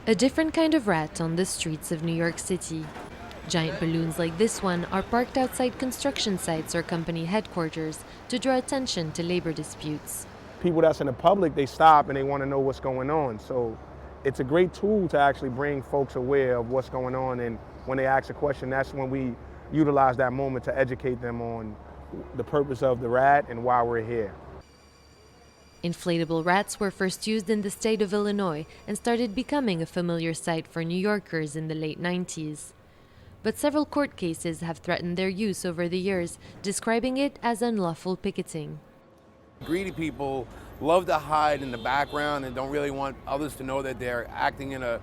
A different kind of rat on the streets of New York City. Giant balloons like this one are parked outside construction sites or company headquarters to draw attention to labor disputes. People that's in the public, they stop and they want to know what's going on. So it's a great tool to actually bring folks aware of what's going on. And when they ask a question, that's when we utilize that moment to educate them on the purpose of the rat and why we're here. Inflatable rats were first used in the state of Illinois and started becoming a familiar sight for New Yorkers in the late 90s. But several court cases have threatened their use over the years, describing it as unlawful picketing. Greedy people love to hide in the background and don't really want others to know that they're acting in a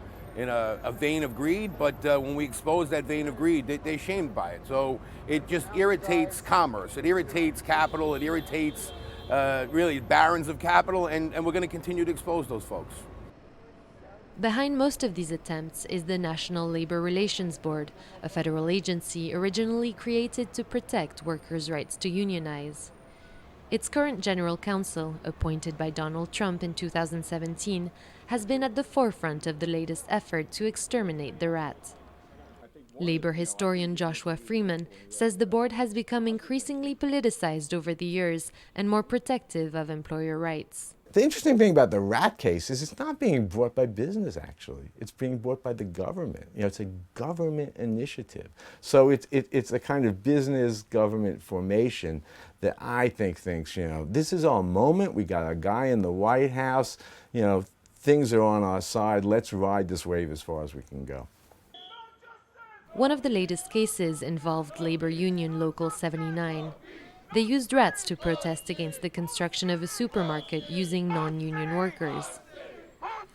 vein of greed, but when we expose that vein of greed, they're shamed by it. So it just irritates commerce, it irritates capital, it irritates really barons of capital, and we're going to continue to expose those folks. Behind most of these attempts is the National Labor Relations Board, a federal agency originally created to protect workers' rights to unionize. Its current general counsel, appointed by Donald Trump in 2017, has been at the forefront of the latest effort to exterminate the rat. Labor historian Joshua Freeman says the board has become increasingly politicized over the years and more protective of employer rights. The interesting thing about the rat case is it's not being brought by business, actually. It's being brought by the government. You know, it's a government initiative. So it's a kind of business government formation that I think thinks, you know, this is our moment. We got a guy in the White House. You know, things are on our side. Let's ride this wave as far as we can go. One of the latest cases involved labor union Local 79. They used rats to protest against the construction of a supermarket using non-union workers.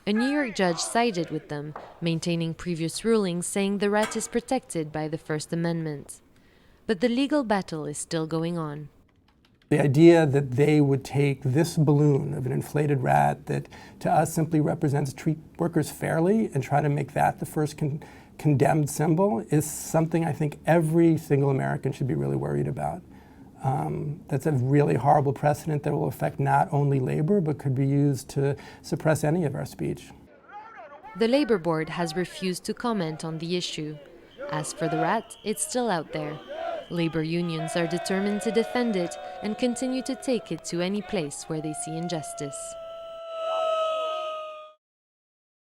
A New York judge sided with them, maintaining previous rulings saying the rat is protected by the First Amendment. But the legal battle is still going on. The idea that they would take this balloon of an inflated rat that to us simply represents treat workers fairly and try to make that the first condemned symbol is something I think every single American should be really worried about. That's a really horrible precedent that will affect not only labor, but could be used to suppress any of our speech. The Labor Board has refused to comment on the issue. As for the rat, it's still out there. Labor unions are determined to defend it and continue to take it to any place where they see injustice.